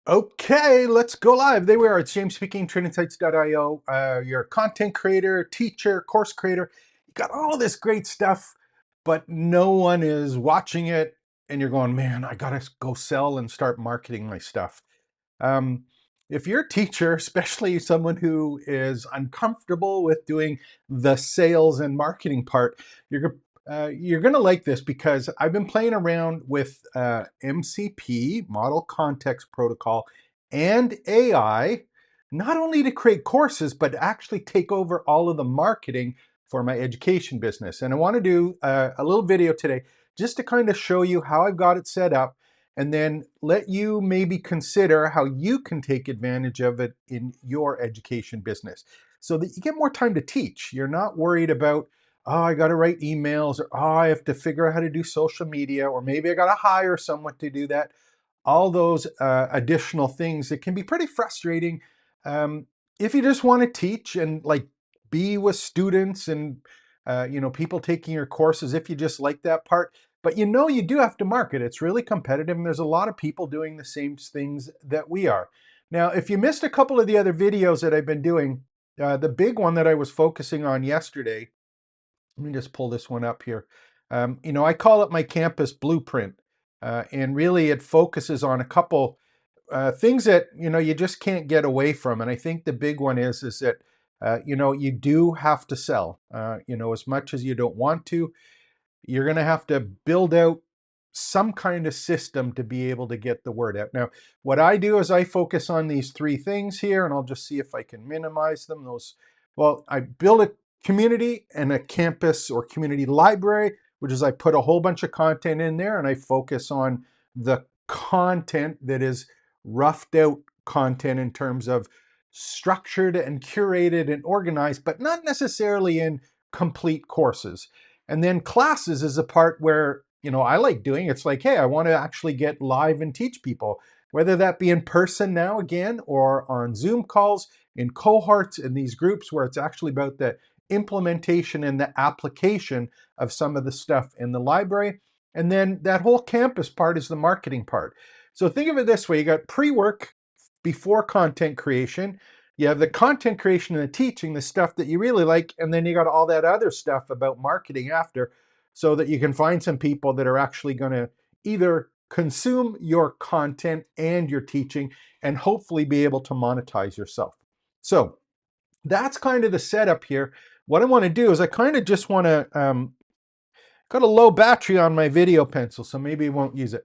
Okay, let's go live. There we are. It's James speaking, trainingsites.io. You're a content creator, teacher, course creator. You got all this great stuff, but no one is watching it. And you're going, man, I got to go sell and start marketing my stuff. Um, if you're a teacher, especially someone who is uncomfortable with doing the sales and marketing part, you're going to like this because I've been playing around with MCP, Model Context Protocol, and AI, not only to create courses, but actually take over all of the marketing for my education business. And I want to do a little video today just to kind of show you how I've got it set up and then let you maybe consider how you can take advantage of it in your education business so that you get more time to teach. You're not worried about, oh, I got to write emails, or oh, I have to figure out how to do social media, or maybe I got to hire someone to do that. All those additional things that can be pretty frustrating um, if you just want to teach and like be with students and people taking your courses, if you just like that part. But you do have to market. It's really competitive, and there's a lot of people doing the same things that we are. Now, if you missed a couple of the other videos that I've been doing, the big one that I was focusing on yesterday, let me just pull this one up here. I call it my campus blueprint, and really it focuses on a couple things that you just can't get away from. And I think the big one is that you do have to sell. As much as you don't want to, you're going to have to build out some kind of system to be able to get the word out. Now, what I do is I focus on these three things here, and I'll just see if I can minimize them. I build a community and a campus or community library, which is I put a whole bunch of content in there, and I focus on the content that is roughed out content in terms of structured and curated and organized, but not necessarily in complete courses. And then classes is a part where, I like doing. It's like, hey, I want to actually get live and teach people, whether that be in person now again or on Zoom calls, in cohorts, in these groups where it's actually about the implementation and the application of some of the stuff in the library. And then that whole campus part is the marketing part. So think of it this way: you got pre-work before content creation. You have the content creation and the teaching, the stuff that you really like, and then you got all that other stuff about marketing after, so that you can find some people that are actually going to either consume your content and your teaching and hopefully be able to monetize yourself. So that's kind of the setup here. What I want to do is I kind of just want to, got a low battery on my video pencil, so maybe I won't use it.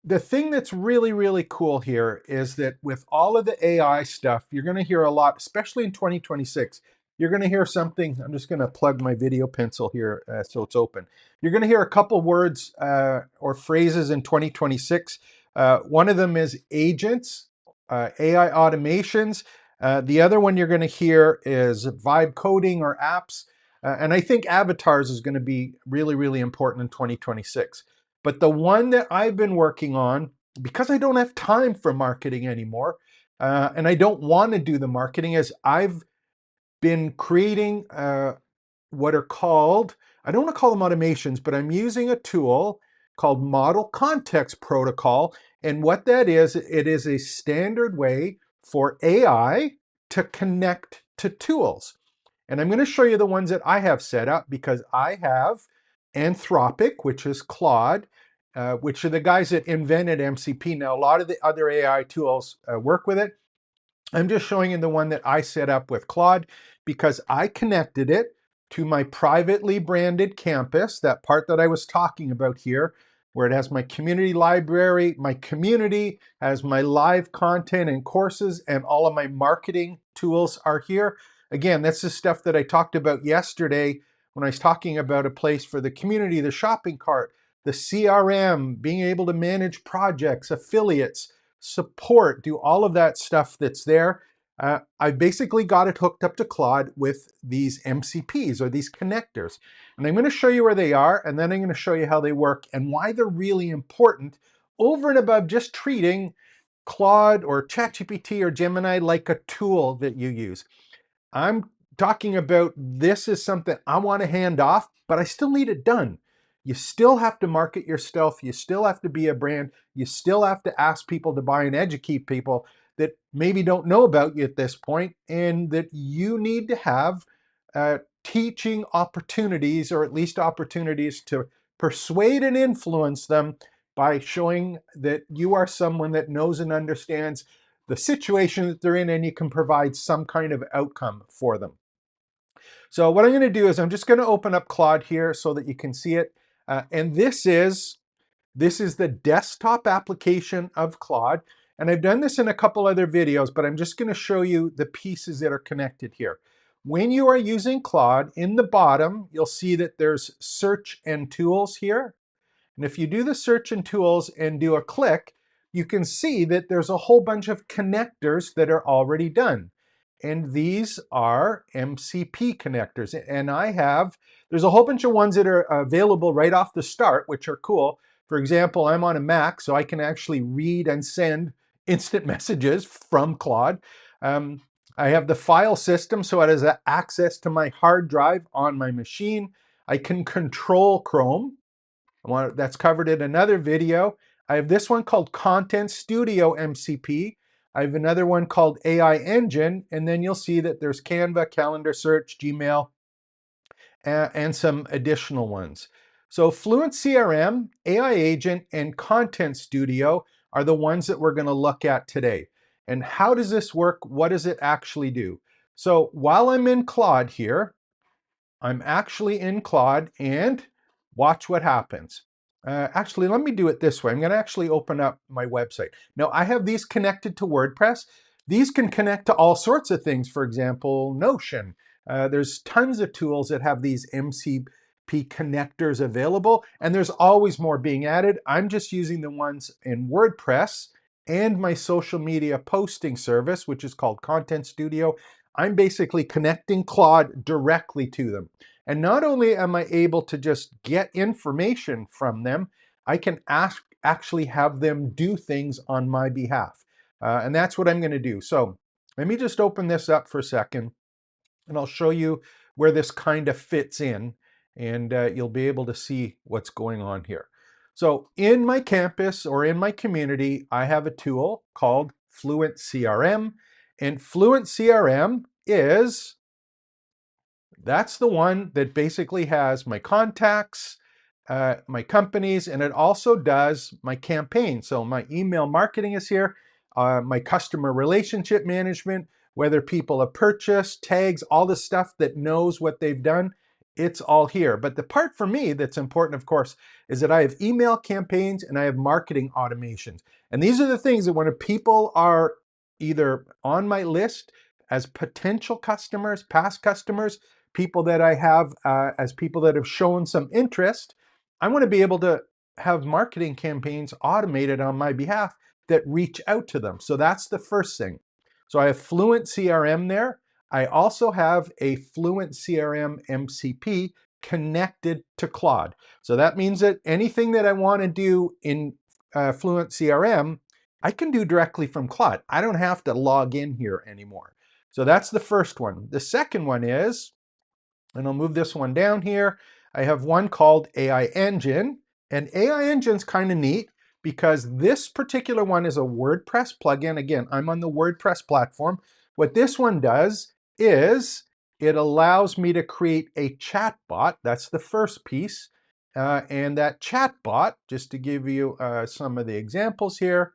The thing that's really, really cool here is that with all of the AI stuff, you're going to hear a lot, especially in 2026. You're going to hear something. I'm just going to plug my video pencil here so it's open. You're going to hear a couple words or phrases in 2026. One of them is agents, AI automations. The other one you're going to hear is vibe coding or apps. And I think avatars is going to be really, really important in 2026. But the one that I've been working on, because I don't have time for marketing anymore, and I don't want to do the marketing, is I've been creating what are called, I don't want to call them automations, but I'm using a tool called Model Context Protocol. And what that is, it is a standard way for AI to connect to tools. And I'm going to show you the ones that I have set up because I have Anthropic, which is Claude, which are the guys that invented MCP. Now, a lot of the other AI tools work with it. I'm just showing you the one that I set up with Claude because I connected it to my privately branded campus, that part that I was talking about here, where it has my community library, my community has my live content and courses, and all of my marketing tools are here. Again, that's the stuff that I talked about yesterday when I was talking about a place for the community, the shopping cart, the CRM, being able to manage projects, affiliates, support, do all of that stuff that's there. I basically got it hooked up to Claude with these MCPs or these connectors. And I'm going to show you where they are, and then I'm going to show you how they work and why they're really important over and above just treating Claude or ChatGPT or Gemini like a tool that you use. I'm talking about this is something I want to hand off, but I still need it done. You still have to market your stuff. You still have to be a brand. You still have to ask people to buy and educate people that maybe don't know about you at this point, and that you need to have teaching opportunities, or at least opportunities to persuade and influence them by showing that you are someone that knows and understands the situation that they're in, and you can provide some kind of outcome for them. So what I'm going to do is I'm just going to open up Claude here so that you can see it. And this is the desktop application of Claude. And I've done this in a couple other videos, but I'm just going to show you the pieces that are connected here. When you are using Claude, in the bottom, you'll see that there's search and tools here. And if you do the search and tools and do a click, you can see that there's a whole bunch of connectors that are already done. And these are MCP connectors. And there's a whole bunch of ones that are available right off the start, which are cool. For example, I'm on a Mac, so I can actually read and send instant messages from Claude. I have the file system, so it has access to my hard drive on my machine. I can control Chrome. That's covered in another video. I have this one called Content Studio MCP. I have another one called AI Engine, and then you'll see that there's Canva, Calendar Search, Gmail, and some additional ones. So Fluent CRM, AI Agent, and Content Studio are the ones that we're going to look at today. And how does this work? What does it actually do? So while I'm in Claude here, I'm actually in Claude, and watch what happens. Actually, let me do it this way. I'm going to actually open up my website. Now, I have these connected to WordPress. These can connect to all sorts of things. For example, Notion. There's tons of tools that have these MCP connectors available, and there's always more being added. I'm just using the ones in WordPress and my social media posting service, which is called Content Studio. I'm basically connecting Claude directly to them. And not only am I able to just get information from them, I can actually have them do things on my behalf. And that's what I'm going to do. So let me just open this up for a second, and I'll show you where this kind of fits in, and you'll be able to see what's going on here. So in my campus or in my community, I have a tool called Fluent CRM. And Fluent CRM that's the one that basically has my contacts, my companies, and it also does my campaign. So my email marketing is here, my customer relationship management, whether people have purchased, tags, all the stuff that knows what they've done, it's all here. But the part for me that's important, of course, is that I have email campaigns and I have marketing automations. And these are the things that when people are either on my list as potential customers, past customers, people that I have as people that have shown some interest, I want to be able to have marketing campaigns automated on my behalf that reach out to them. So that's the first thing. So I have Fluent CRM there. I also have a Fluent CRM MCP connected to Claude. So that means that anything that I want to do in Fluent CRM, I can do directly from Claude. I don't have to log in here anymore. So that's the first one. The second one is, and I'll move this one down here, I have one called AI Engine. And AI Engine's kind of neat because this particular one is a WordPress plugin. Again, I'm on the WordPress platform. What this one does is it allows me to create a chatbot. That's the first piece. And that chatbot, just to give you some of the examples here,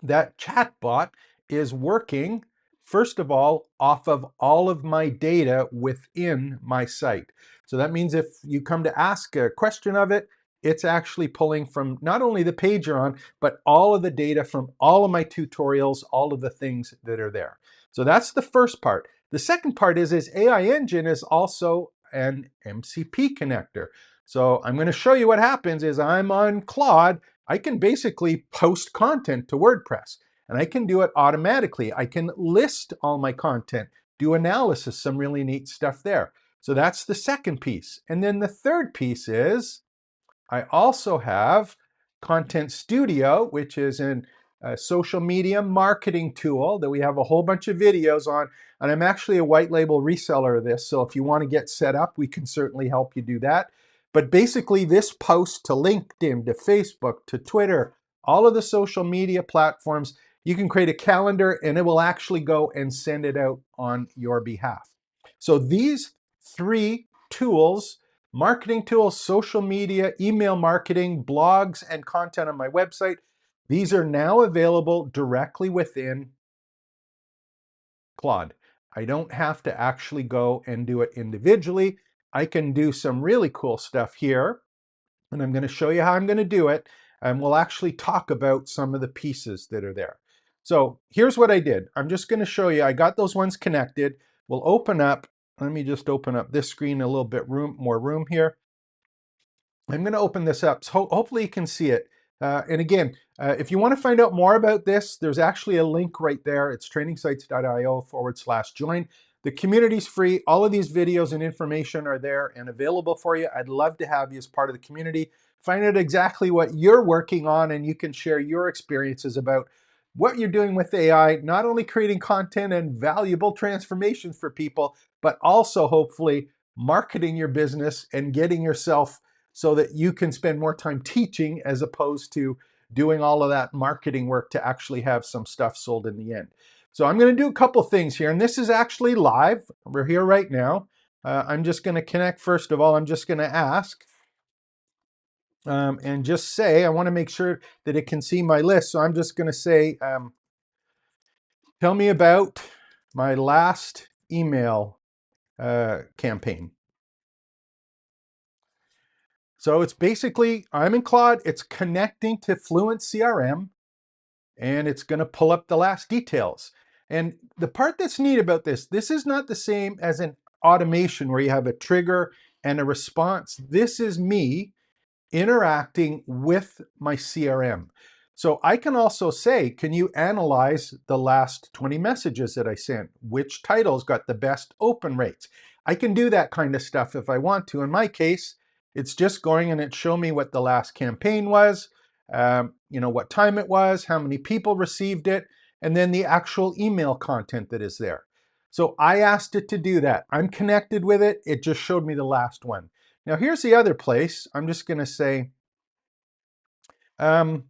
that chatbot is working, first of all, off of all of my data within my site. So that means if you come to ask a question of it, it's actually pulling from not only the page you're on, but all of the data from all of my tutorials, all of the things that are there. So that's the first part. The second part is AI Engine is also an MCP connector. So I'm going to show you what happens is I'm on Claude. I can basically post content to WordPress, and I can do it automatically. I can list all my content, do analysis, some really neat stuff there. So that's the second piece. And then the third piece is I also have Content Studio, which is a social media marketing tool that we have a whole bunch of videos on. And I'm actually a white label reseller of this. So if you want to get set up, we can certainly help you do that. But basically this post to LinkedIn, to Facebook, to Twitter, all of the social media platforms, you can create a calendar and it will actually go and send it out on your behalf. So these three tools, marketing tools, social media, email marketing, blogs, and content on my website, these are now available directly within Claude. I don't have to actually go and do it individually. I can do some really cool stuff here, and I'm going to show you how I'm going to do it, and we'll actually talk about some of the pieces that are there. So here's what I did. I'm just going to show you. I got those ones connected. We'll open up. Let me just open up this screen a little bit more room here. I'm going to open this up, so hopefully you can see it. And again, if you want to find out more about this, there's actually a link right there. It's trainingsites.io/join. The community's free. All of these videos and information are there and available for you. I'd love to have you as part of the community. Find out exactly what you're working on, and you can share your experiences about what you're doing with AI, not only creating content and valuable transformations for people, but also hopefully marketing your business and getting yourself so that you can spend more time teaching as opposed to doing all of that marketing work to actually have some stuff sold in the end. So I'm going to do a couple things here, and this is actually live. We're here right now. I'm just going to connect. First of all, I'm just going to ask and just say, I want to make sure that it can see my list. So I'm just going to say, tell me about my last email campaign. So it's basically, I'm in Claude, it's connecting to Fluent CRM, and it's going to pull up the last details. And the part that's neat about this is not the same as an automation where you have a trigger and a response. This is me interacting with my CRM. So I can also say, can you analyze the last 20 messages that I sent? Which titles got the best open rates? I can do that kind of stuff if I want to. In my case, it's just going and it showed me what the last campaign was, what time it was, how many people received it, and then the actual email content that is there. So I asked it to do that. I'm connected with it. It just showed me the last one. Now here's the other place. I'm just going to say, I'm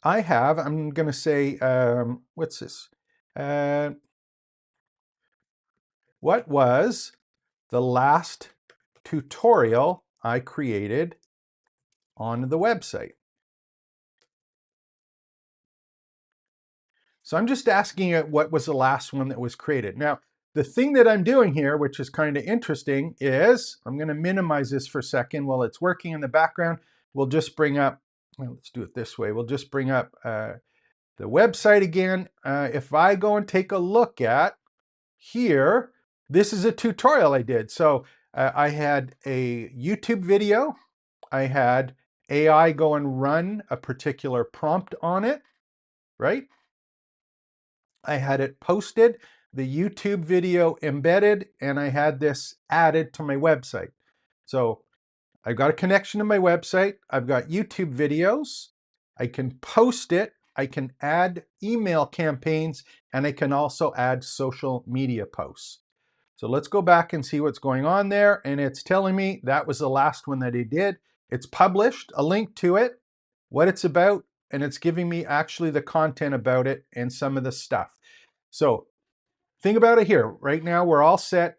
going to say, what's this? What was the last tutorial I created on the website? So I'm just asking it what was the last one that was created. Now, the thing that I'm doing here, which is kind of interesting, is I'm going to minimize this for a second while it's working in the background. We'll just bring up, well, let's do it this way. We'll just bring up the website again. If I go and take a look at here, this is a tutorial I did. So I had a YouTube video. I had AI go and run a particular prompt on it, right? I had it posted, the YouTube video embedded, and I had this added to my website. So I've got a connection to my website. I've got YouTube videos. I can post it. I can add email campaigns, and I can also add social media posts. So let's go back and see what's going on there. And it's telling me that was the last one that I did. It's published, a link to it, what it's about, and it's giving me actually the content about it and some of the stuff. So think about it here. Right now, we're all set,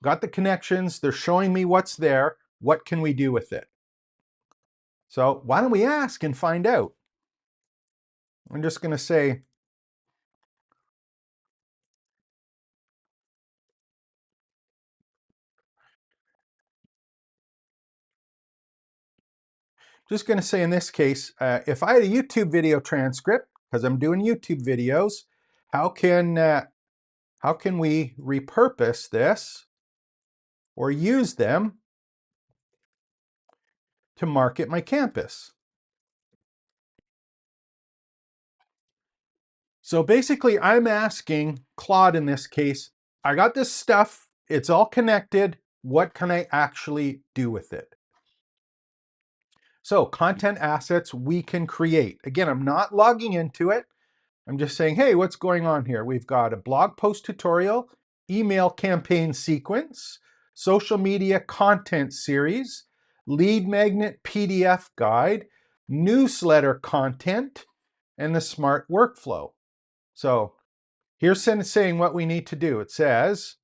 got the connections. They're showing me what's there. What can we do with it? So why don't we ask and find out? I'm just going to say, in this case, if I had a YouTube video transcript, because I'm doing YouTube videos, how can we repurpose this or use them to market my campus? So basically, I'm asking Claude in this case, I got this stuff, it's all connected. What can I actually do with it? So content assets we can create. Again, I'm not logging into it. I'm just saying, hey, what's going on here? We've got a blog post tutorial, email campaign sequence, social media content series, lead magnet PDF guide, newsletter content, and the smart workflow. So here's saying what we need to do. It says,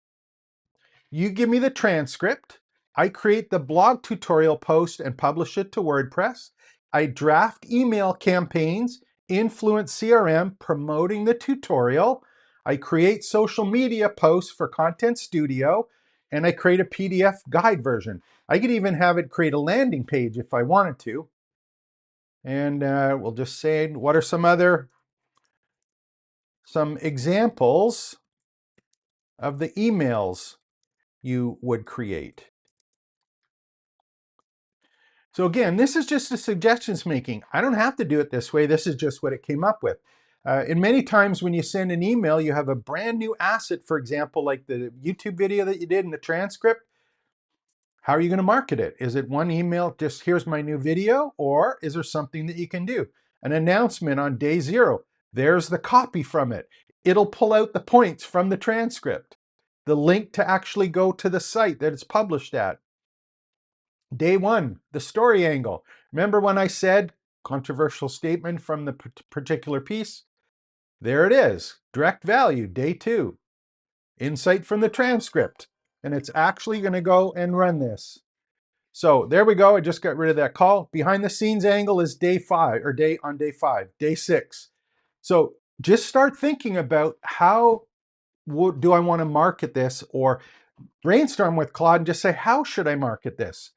you give me the transcript. I create the blog tutorial post and publish it to WordPress. I draft email campaigns, influence CRM promoting the tutorial. I create social media posts for Content Studio, and I create a PDF guide version. I could even have it create a landing page if I wanted to. And we'll just say, what are some examples of the emails you would create? So again, this is just a suggestions making. I don't have to do it this way. This is just what it came up with. And many times when you send an email, you have a brand new asset, for example, like the YouTube video that you did in the transcript. How are you going to market it? Is it one email, just here's my new video, or is there something that you can do? An announcement on day 0. There's the copy from it. It'll pull out the points from the transcript, the link to actually go to the site that it's published at. Day 1, the story angle. Remember when I said controversial statement from the particular piece? There it is, direct value. Day 2, insight from the transcript. And it's actually going to go and run this. So there we go. I just got rid of that call. Behind the scenes angle is day 5, or day 5, day 6. So just start thinking about how do I want to market this, or brainstorm with Claude and just say, how should I market this?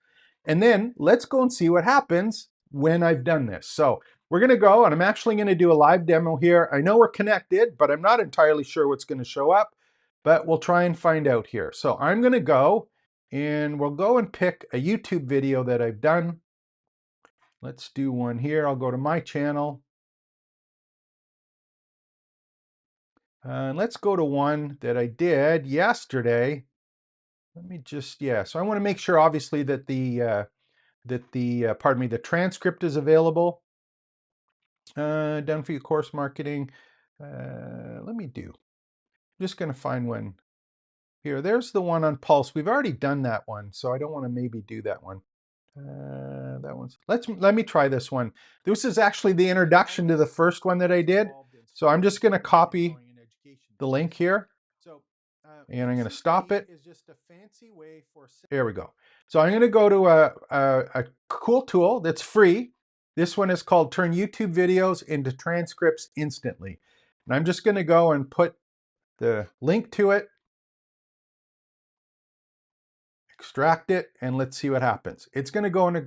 And then let's go and see what happens when I've done this. So we're going to go, and I'm actually going to do a live demo here. I know we're connected, but I'm not entirely sure what's going to show up, but we'll try and find out here. So I'm going to go, and we'll go and pick a YouTube video that I've done. Let's do one here. I'll go to my channel. And let's go to one that I did yesterday. Let me just, so I want to make sure, obviously, that the transcript is available. Done for you, course marketing. I'm just going to find one here. There's the one on Pulse. We've already done that one, so I don't want to maybe do that one. Let me try this one. This is actually the introduction to the first one that I did. So I'm just going to copy the link here, and I'm going to stop it. There we go. So I'm going to go to a cool tool that's free. This one is called Turn YouTube Videos into Transcripts Instantly. And I'm just going to go and put the link to it, extract it, and let's see what happens. It's going to go and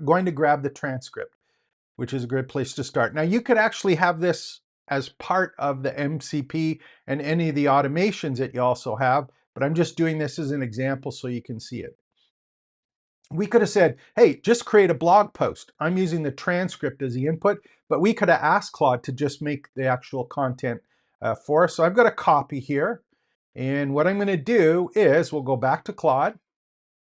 going to grab the transcript, which is a great place to start. Now you could actually have this as part of the MCP and any of the automations that you also have, but I'm just doing this as an example so you can see it. We could have said, hey, just create a blog post. I'm using the transcript as the input, but we could have asked Claude to just make the actual content for us. So I've got a copy here. And what I'm going to do is we'll go back to Claude,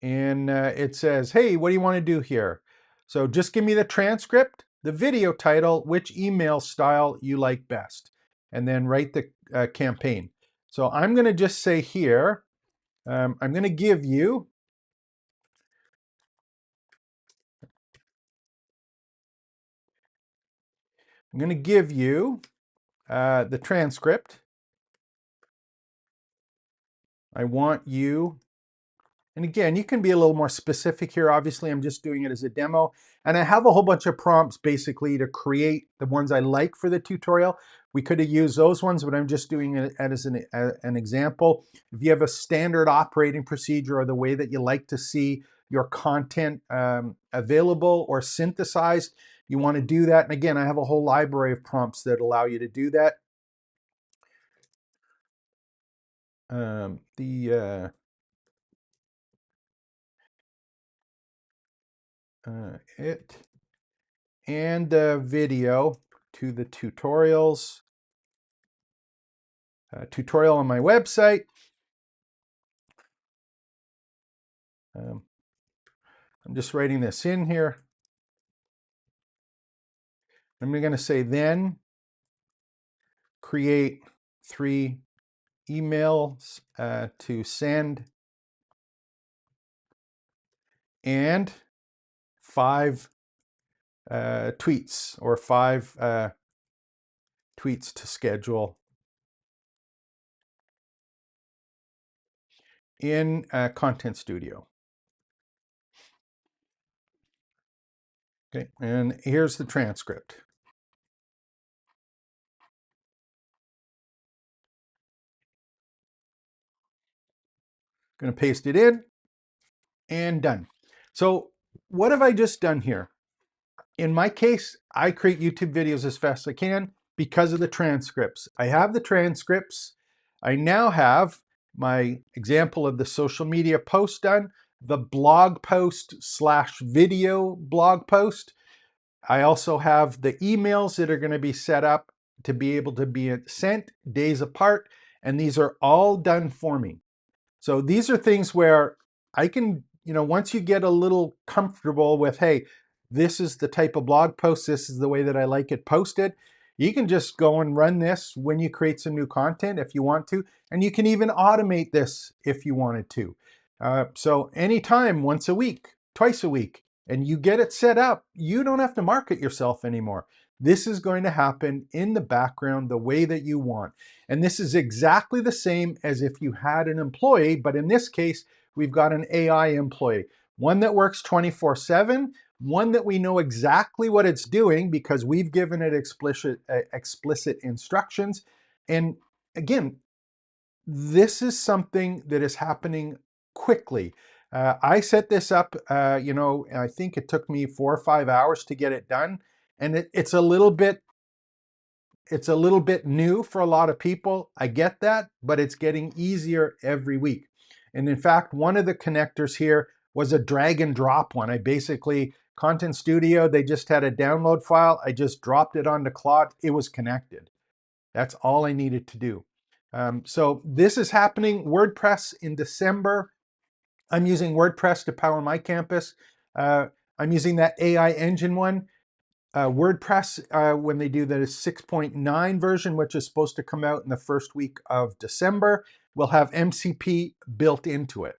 and it says, hey, what do you want to do here? So just give me the transcript, the video title, which email style you like best, and then write the campaign. So I'm going to just say here, I'm going to give you the transcript. I want you, and again, you can be a little more specific here. Obviously, I'm just doing it as a demo. And I have a whole bunch of prompts basically to create the ones I like for the tutorial. We could have used those ones, but I'm just doing it as an example. If you have a standard operating procedure or the way that you like to see your content available or synthesized, you want to do that. And again, I have a whole library of prompts that allow you to do that. It and the video to the tutorials. Tutorial on my website. I'm just writing this in here. I'm going to say then create 3 emails to send, and 5 tweets or 5 tweets to schedule in Content Studio. Okay, and here's the transcript. Going to paste it in and done. So what have I just done here? In my case, I create YouTube videos as fast as I can because of the transcripts. I have the transcripts. I now have my example of the social media post done, the blog post / video blog post. I also have the emails that are going to be set up to be able to be sent days apart. And these are all done for me. So these are things where I can, once you get a little comfortable with, hey, this is the type of blog post, this is the way that I like it posted, you can just go and run this when you create some new content if you want to, and you can even automate this if you wanted to. So anytime, once a week, twice a week, and you get it set up, you don't have to market yourself anymore. This is going to happen in the background the way that you want. And this is exactly the same as if you had an employee, but in this case, we've got an AI employee, one that works 24/7, one that we know exactly what it's doing because we've given it explicit instructions. And again, this is something that is happening quickly. I set this up, I think it took me 4 or 5 hours to get it done. And it's a little bit new for a lot of people. I get that, but it's getting easier every week. And in fact, one of the connectors here was a drag and drop one. I basically, Content Studio, they just had a download file. I just dropped it onto Claude. It was connected. That's all I needed to do. So this is happening. WordPress in December. I'm using WordPress to power my campus. I'm using that AI engine one. WordPress, when they do the 6.9 version, which is supposed to come out in the first week of December, will have MCP built into it.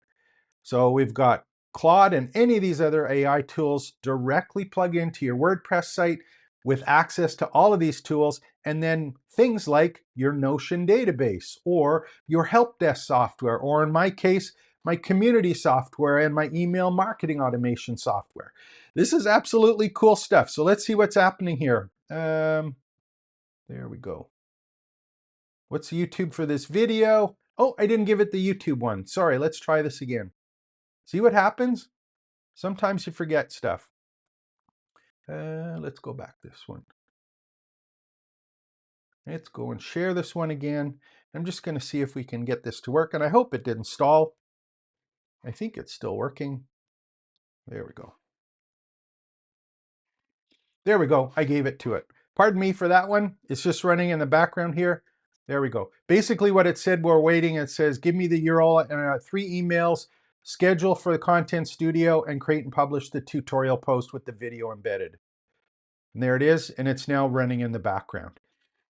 So we've got Claude and any of these other AI tools directly plug into your WordPress site with access to all of these tools, and then things like your Notion database or your help desk software, or in my case, my community software and my email marketing automation software. This is absolutely cool stuff. So let's see what's happening here. There we go. What's YouTube for this video? Oh, I didn't give it the YouTube one. Sorry, let's try this again. See what happens? Sometimes you forget stuff. Let's go back this one. Let's go and share this one again. I'm just going to see if we can get this to work, and I hope it didn't stall. I think it's still working. There we go. There we go. I gave it to it. Pardon me for that one. It's just running in the background here. There we go. Basically what it said, we're waiting. It says, give me the URL and 3 emails, schedule for the Content Studio, and create and publish the tutorial post with the video embedded. And there it is, and it's now running in the background.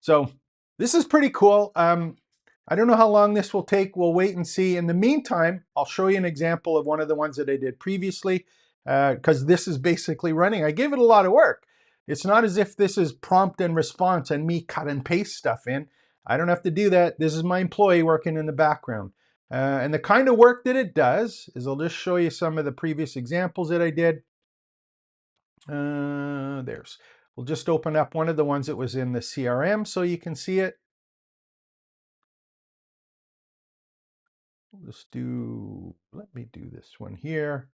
So this is pretty cool. I don't know how long this will take. We'll wait and see. In the meantime, I'll show you an example of one of the ones that I did previously, because this is basically running. I gave it a lot of work. It's not as if this is prompt and response and me cut and paste stuff in. I don't have to do that. This is my employee working in the background. And the kind of work that it does is, I'll just show you some of the previous examples that I did. We'll just open up one of the ones that was in the CRM so you can see it. We'll just let me do this one here.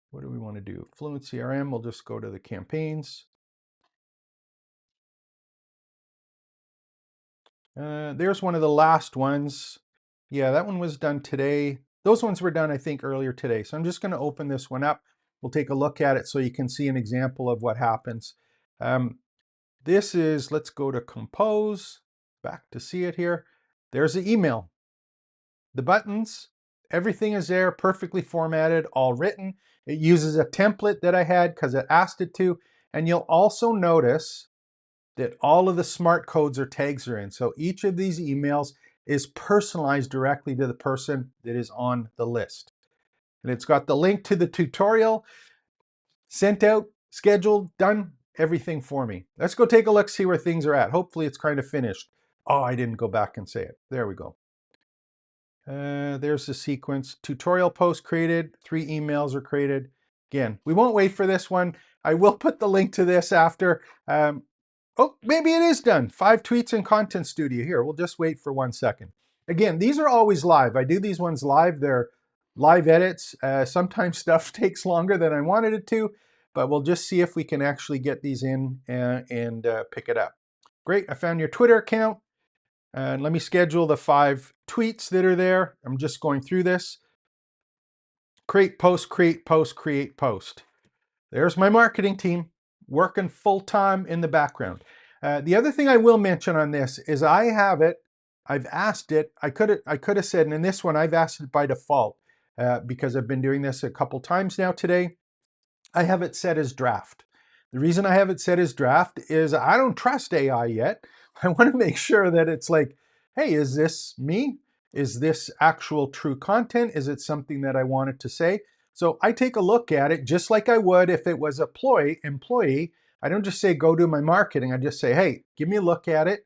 What do we want to do? Fluent CRM, we'll just go to the campaigns. There's one of the last ones. Yeah, that one was done today. Those ones were done, I think, earlier today. So I'm just going to open this one up. We'll take a look at it so you can see an example of what happens. This is, let's go to Compose, back to see it here. There's the email. The buttons, everything is there, perfectly formatted, all written. It uses a template that I had because it asked it to. And you'll also notice that all of the smart codes or tags are in. So each of these emails is personalized directly to the person that is on the list. And it's got the link to the tutorial sent out scheduled, done, everything for me. Let's go take a look, see where things are at. Hopefully it's kind of finished. Oh, I didn't go back and say it. There we go. There's the sequence. Tutorial post created, 3 emails are created. Again, we won't wait for this one. I will put the link to this after. Oh, maybe it is done. 5 tweets in Content Studio. Here, we'll just wait for 1 second. Again, these are always live. I do these ones live. They're live edits. Sometimes stuff takes longer than I wanted it to, but we'll just see if we can actually get these in and pick it up. Great, I found your Twitter account. And let me schedule the 5 tweets that are there. I'm just going through this. Create post, create post, create post. There's my marketing team working full time in the background. The other thing I will mention on this is I have it. I've asked it. I could have said, and in this one I've asked it by default because I've been doing this a couple times now today. I have it set as draft. The reason I have it set as draft is I don't trust AI yet. I want to make sure that it's like, hey, is this me? Is this actual true content? Is it something that I wanted to say? So I take a look at it just like I would if it was an employee. I don't just say, go do my marketing. I just say, hey, give me a look at it.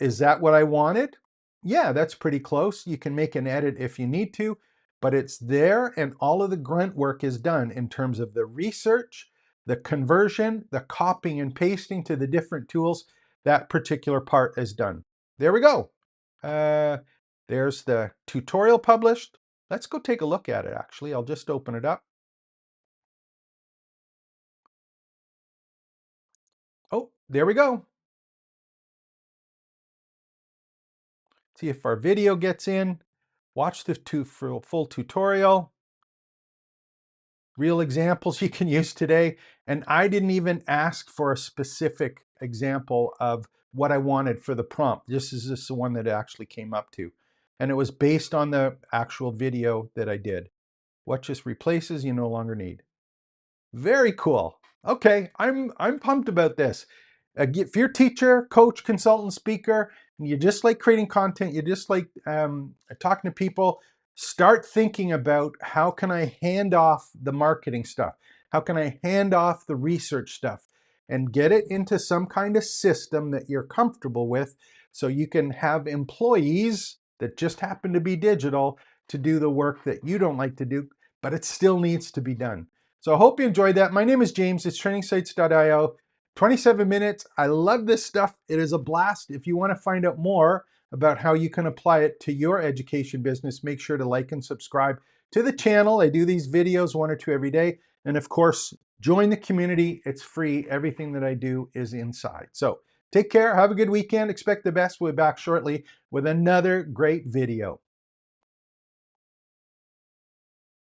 Is that what I wanted? Yeah, that's pretty close. You can make an edit if you need to, but it's there and all of the grunt work is done in terms of the research, the conversion, the copying and pasting to the different tools. That particular part is done. There we go. There's the tutorial published. Let's go take a look at it, actually. I'll just open it up. Oh, there we go. See if our video gets in. Watch the full tutorial. Real examples you can use today. And I didn't even ask for a specific example of what I wanted for the prompt. This is just the one that it actually came up to. And it was based on the actual video that I did. What just replaces you no longer need. Very cool. Okay, I'm pumped about this. If you're a teacher, coach, consultant, speaker, and you just like creating content, you just like talking to people, start thinking about how can I hand off the marketing stuff? How can I hand off the research stuff? And get it into some kind of system that you're comfortable with so you can have employees that just happen to be digital to do the work that you don't like to do, but it still needs to be done. So I hope you enjoyed that. My name is James. It's trainingsites.io. 27 minutes. I love this stuff. It is a blast. If you want to find out more about how you can apply it to your education business, make sure to like and subscribe to the channel. I do these videos 1 or 2 every day. And of course, join the community. It's free. Everything that I do is inside. So take care. Have a good weekend. Expect the best. We'll be back shortly with another great video.